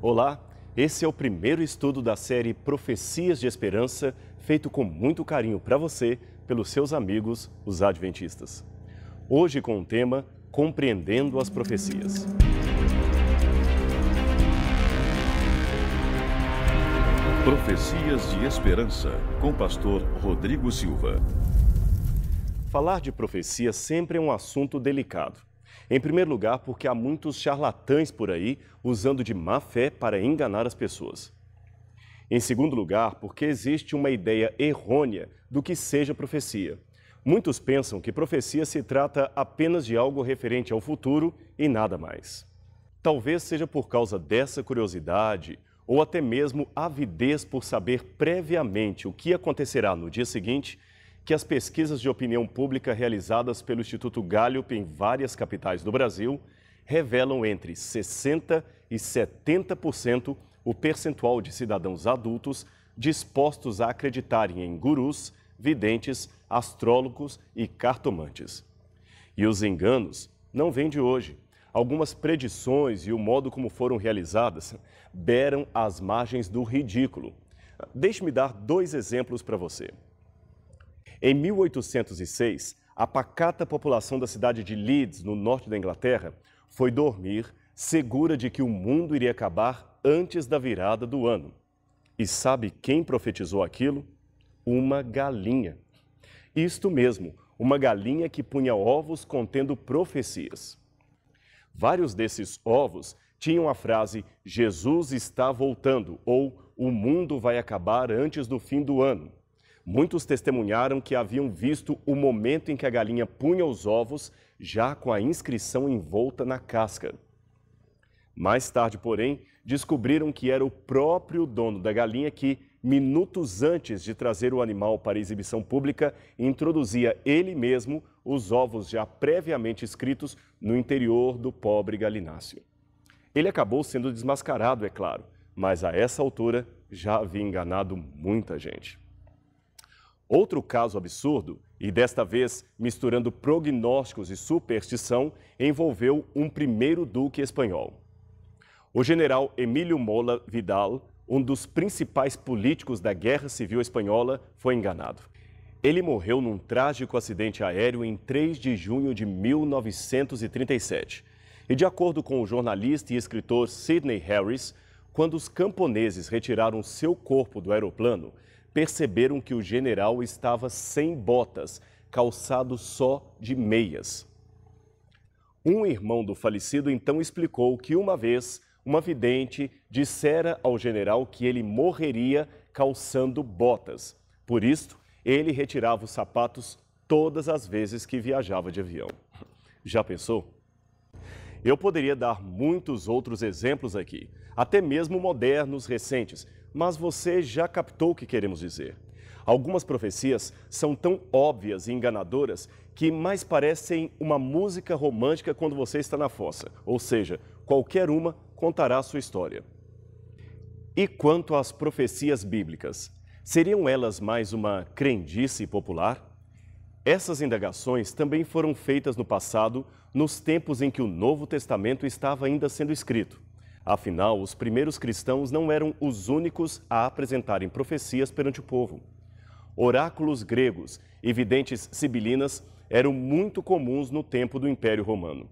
Olá, esse é o primeiro estudo da série Profecias de Esperança, feito com muito carinho para você, pelos seus amigos, os adventistas. Hoje com o tema Compreendendo as Profecias. Profecias de Esperança, com o pastor Rodrigo Silva. Falar de profecia sempre é um assunto delicado. Em primeiro lugar, porque há muitos charlatães por aí usando de má fé para enganar as pessoas. Em segundo lugar, porque existe uma ideia errônea do que seja profecia. Muitos pensam que profecia se trata apenas de algo referente ao futuro e nada mais. Talvez seja por causa dessa curiosidade ou até mesmo avidez por saber previamente o que acontecerá no dia seguinte, que as pesquisas de opinião pública realizadas pelo Instituto Gallup em várias capitais do Brasil revelam entre 60% e 70% o percentual de cidadãos adultos dispostos a acreditarem em gurus, videntes, astrólogos e cartomantes. E os enganos não vêm de hoje. Algumas predições e o modo como foram realizadas beiram as margens do ridículo. Deixe-me dar dois exemplos para você. Em 1806, a pacata população da cidade de Leeds, no norte da Inglaterra, foi dormir segura de que o mundo iria acabar antes da virada do ano. E sabe quem profetizou aquilo? Uma galinha. Isto mesmo, uma galinha que punha ovos contendo profecias. Vários desses ovos tinham a frase "Jesus está voltando" ou "O mundo vai acabar antes do fim do ano". Muitos testemunharam que haviam visto o momento em que a galinha punha os ovos, já com a inscrição envolta na casca. Mais tarde, porém, descobriram que era o próprio dono da galinha que, minutos antes de trazer o animal para exibição pública, introduzia ele mesmo os ovos já previamente escritos no interior do pobre galináceo. Ele acabou sendo desmascarado, é claro, mas a essa altura já havia enganado muita gente. Outro caso absurdo, e desta vez misturando prognósticos e superstição, envolveu um primeiro duque espanhol. O general Emílio Mola Vidal, um dos principais políticos da Guerra Civil Espanhola, foi enganado. Ele morreu num trágico acidente aéreo em 3 de junho de 1937. E de acordo com o jornalista e escritor Sidney Harris, quando os camponeses retiraram seu corpo do aeroplano, perceberam que o general estava sem botas, calçado só de meias. Um irmão do falecido então explicou que uma vez uma vidente dissera ao general que ele morreria calçando botas. Por isso, ele retirava os sapatos todas as vezes que viajava de avião. Já pensou? Eu poderia dar muitos outros exemplos aqui, até mesmo modernos, recentes, mas você já captou o que queremos dizer. Algumas profecias são tão óbvias e enganadoras que mais parecem uma música romântica quando você está na fossa, ou seja, qualquer uma contará a sua história. E quanto às profecias bíblicas, seriam elas mais uma crendice popular? Essas indagações também foram feitas no passado, nos tempos em que o Novo Testamento estava ainda sendo escrito. Afinal, os primeiros cristãos não eram os únicos a apresentarem profecias perante o povo. Oráculos gregos e videntes sibilinas eram muito comuns no tempo do Império Romano.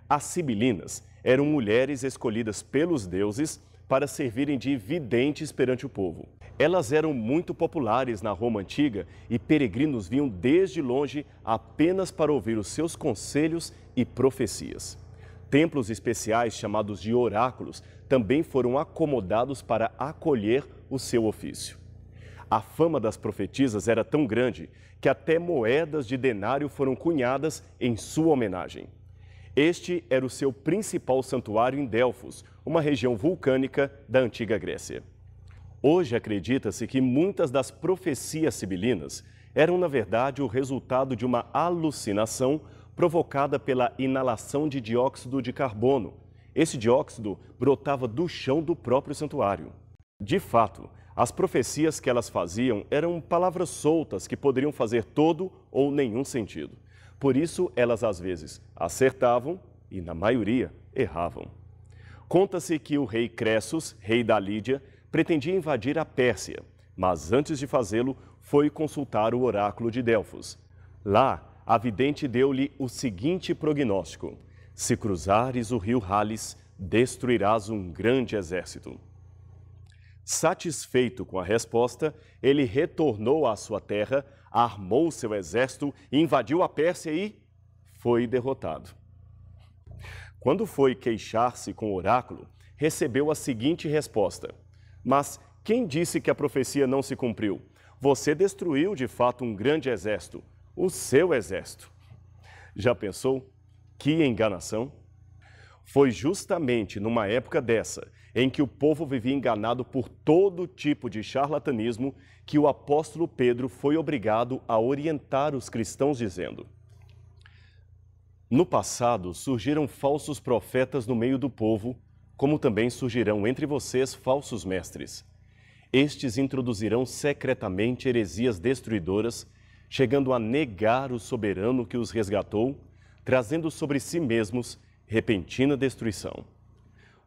As sibilinas eram mulheres escolhidas pelos deuses para servirem de videntes perante o povo. Elas eram muito populares na Roma antiga e peregrinos vinham desde longe apenas para ouvir os seus conselhos e profecias. Templos especiais, chamados de oráculos, também foram acomodados para acolher o seu ofício. A fama das profetisas era tão grande que até moedas de denário foram cunhadas em sua homenagem. Este era o seu principal santuário em Delfos, uma região vulcânica da antiga Grécia. Hoje acredita-se que muitas das profecias sibilinas eram, na verdade, o resultado de uma alucinação provocada pela inalação de dióxido de carbono. Esse dióxido brotava do chão do próprio santuário. De fato, as profecias que elas faziam eram palavras soltas que poderiam fazer todo ou nenhum sentido. Por isso, elas às vezes acertavam e, na maioria, erravam. Conta-se que o rei Cressos, rei da Lídia, pretendia invadir a Pérsia, mas antes de fazê-lo, foi consultar o oráculo de Delfos. Lá, a vidente deu-lhe o seguinte prognóstico: se cruzares o rio Halis, destruirás um grande exército. Satisfeito com a resposta, ele retornou à sua terra, armou seu exército, invadiu a Pérsia e foi derrotado. Quando foi queixar-se com o oráculo, recebeu a seguinte resposta: mas quem disse que a profecia não se cumpriu? Você destruiu de fato um grande exército, o seu exército. Já pensou? Que enganação! Foi justamente numa época dessa, em que o povo vivia enganado por todo tipo de charlatanismo, que o apóstolo Pedro foi obrigado a orientar os cristãos dizendo: no passado surgiram falsos profetas no meio do povo, como também surgirão entre vocês falsos mestres. Estes introduzirão secretamente heresias destruidoras, chegando a negar o soberano que os resgatou, trazendo sobre si mesmos repentina destruição.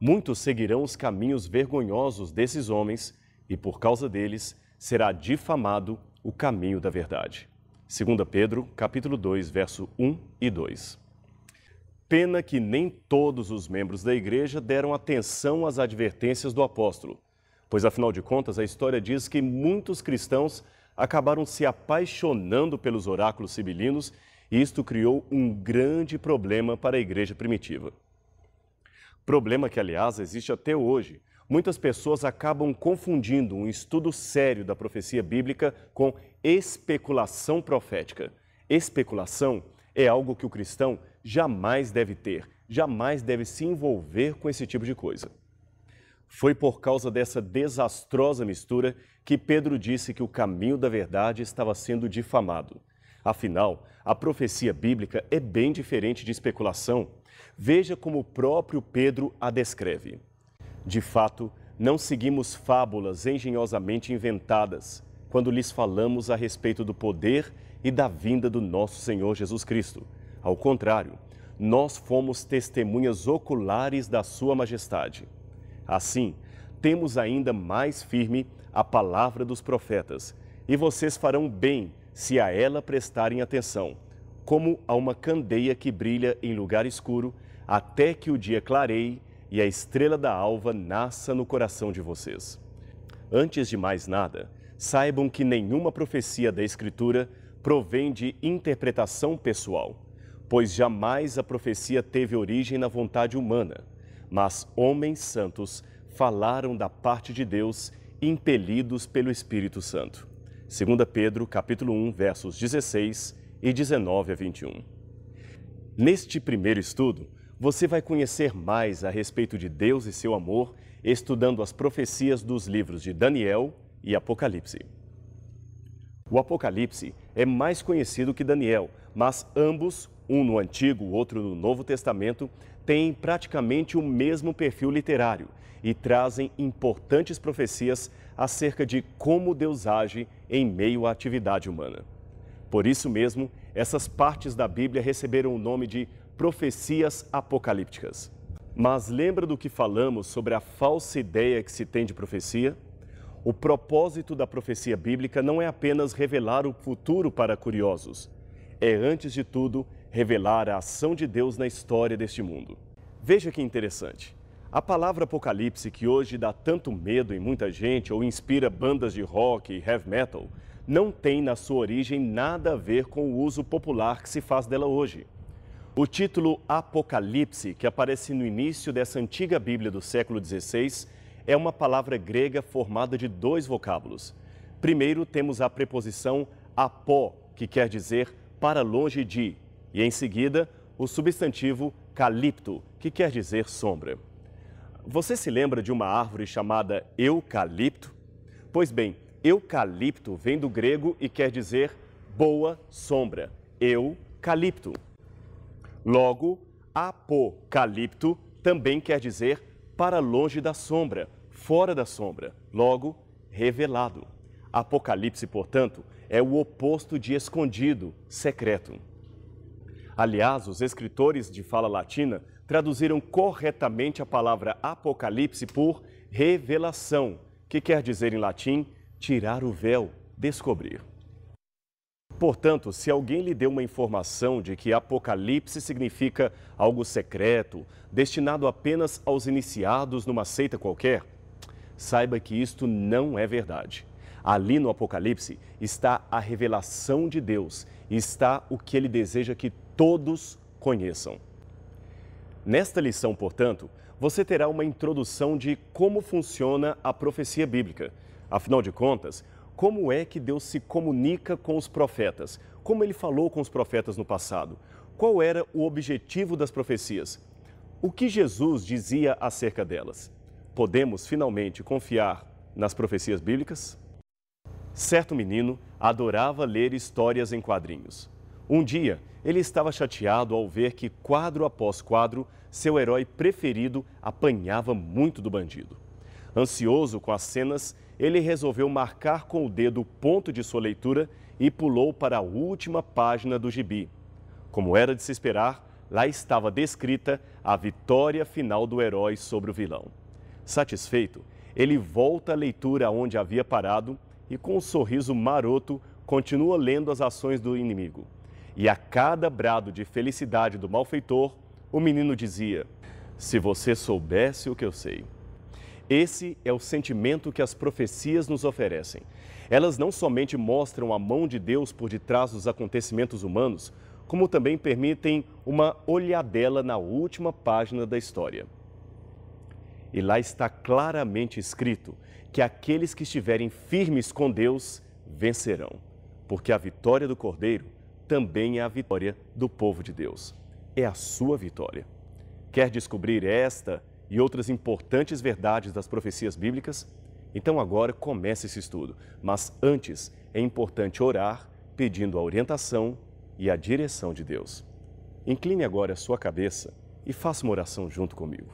Muitos seguirão os caminhos vergonhosos desses homens e, por causa deles, será difamado o caminho da verdade. 2 Pedro, capítulo 2, verso 1 e 2. Pena que nem todos os membros da igreja deram atenção às advertências do apóstolo, pois, afinal de contas, a história diz que muitos cristãos acabaram se apaixonando pelos oráculos sibilinos e isto criou um grande problema para a igreja primitiva. Problema que, aliás, existe até hoje. Muitas pessoas acabam confundindo um estudo sério da profecia bíblica com especulação profética. Especulação é algo que o cristão jamais deve ter, jamais deve se envolver com esse tipo de coisa. Foi por causa dessa desastrosa mistura que Pedro disse que o caminho da verdade estava sendo difamado. Afinal, a profecia bíblica é bem diferente de especulação. Veja como o próprio Pedro a descreve. De fato, não seguimos fábulas engenhosamente inventadas quando lhes falamos a respeito do poder e da vinda do nosso Senhor Jesus Cristo. Ao contrário, nós fomos testemunhas oculares da sua majestade. Assim, temos ainda mais firme a palavra dos profetas, e vocês farão bem se a ela prestarem atenção, como a uma candeia que brilha em lugar escuro, até que o dia clareie e a estrela da alva nasça no coração de vocês. Antes de mais nada, saibam que nenhuma profecia da Escritura provém de interpretação pessoal, pois jamais a profecia teve origem na vontade humana, mas homens santos falaram da parte de Deus, impelidos pelo Espírito Santo. 2 Pedro, capítulo 1, versos 16 e 19 a 21. Neste primeiro estudo, você vai conhecer mais a respeito de Deus e seu amor, estudando as profecias dos livros de Daniel e Apocalipse. O Apocalipse é mais conhecido que Daniel, mas ambos, um no Antigo, o outro no Novo Testamento, têm praticamente o mesmo perfil literário e trazem importantes profecias acerca de como Deus age em meio à atividade humana. Por isso mesmo, essas partes da Bíblia receberam o nome de profecias apocalípticas. Mas lembra do que falamos sobre a falsa ideia que se tem de profecia? O propósito da profecia bíblica não é apenas revelar o futuro para curiosos. É, antes de tudo, revelar a ação de Deus na história deste mundo. Veja que interessante. A palavra apocalipse, que hoje dá tanto medo em muita gente ou inspira bandas de rock e heavy metal, não tem na sua origem nada a ver com o uso popular que se faz dela hoje. O título Apocalipse, que aparece no início dessa antiga Bíblia do século XVI, é uma palavra grega formada de dois vocábulos. Primeiro temos a preposição apó, que quer dizer para longe de, e em seguida o substantivo calipto, que quer dizer sombra. Você se lembra de uma árvore chamada eucalipto? Pois bem, eucalipto vem do grego e quer dizer boa sombra, eucalipto. Logo, apocalipto também quer dizer para longe da sombra, fora da sombra, logo, revelado. Apocalipse, portanto, é o oposto de escondido, secreto. Aliás, os escritores de fala latina traduziram corretamente a palavra Apocalipse por revelação, que quer dizer em latim tirar o véu, descobrir. Portanto, se alguém lhe deu uma informação de que Apocalipse significa algo secreto, destinado apenas aos iniciados numa seita qualquer, saiba que isto não é verdade. Ali no Apocalipse está a revelação de Deus, está o que ele deseja que todos conheçam. Nesta lição, portanto, você terá uma introdução de como funciona a profecia bíblica. Afinal de contas, como é que Deus se comunica com os profetas? Como ele falou com os profetas no passado? Qual era o objetivo das profecias? O que Jesus dizia acerca delas? Podemos finalmente confiar nas profecias bíblicas? Certo menino adorava ler histórias em quadrinhos. Um dia, ele estava chateado ao ver que, quadro após quadro, seu herói preferido apanhava muito do bandido. Ansioso com as cenas, ele resolveu marcar com o dedo o ponto de sua leitura e pulou para a última página do gibi. Como era de se esperar, lá estava descrita a vitória final do herói sobre o vilão. Satisfeito, ele volta à leitura onde havia parado e, com um sorriso maroto, continua lendo as ações do inimigo. E a cada brado de felicidade do malfeitor, o menino dizia: "Se você soubesse o que eu sei." Esse é o sentimento que as profecias nos oferecem. Elas não somente mostram a mão de Deus por detrás dos acontecimentos humanos, como também permitem uma olhadela na última página da história. E lá está claramente escrito que aqueles que estiverem firmes com Deus vencerão, porque a vitória do Cordeiro também é a vitória do povo de Deus. É a sua vitória. Quer descobrir esta e outras importantes verdades das profecias bíblicas? Então agora comece esse estudo, mas antes é importante orar pedindo a orientação e a direção de Deus. Incline agora a sua cabeça e faça uma oração junto comigo.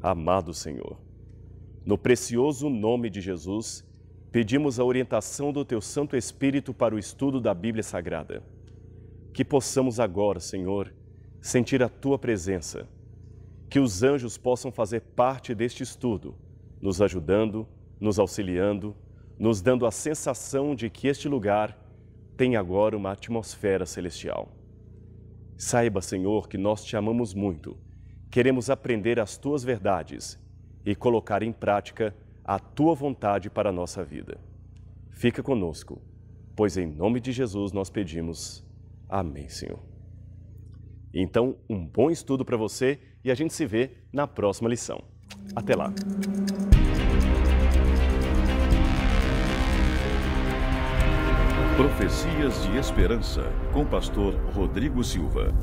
Amado Senhor, no precioso nome de Jesus, pedimos a orientação do Teu Santo Espírito para o estudo da Bíblia Sagrada. Que possamos agora, Senhor, sentir a Tua presença. Que os anjos possam fazer parte deste estudo, nos ajudando, nos auxiliando, nos dando a sensação de que este lugar tem agora uma atmosfera celestial. Saiba, Senhor, que nós Te amamos muito. Queremos aprender as Tuas verdades e colocar em prática a Tua vontade para a nossa vida. Fica conosco, pois em nome de Jesus nós pedimos. Amém, Senhor. Então, um bom estudo para você e a gente se vê na próxima lição. Até lá! Profecias de Esperança, com o pastor Rodrigo Silva.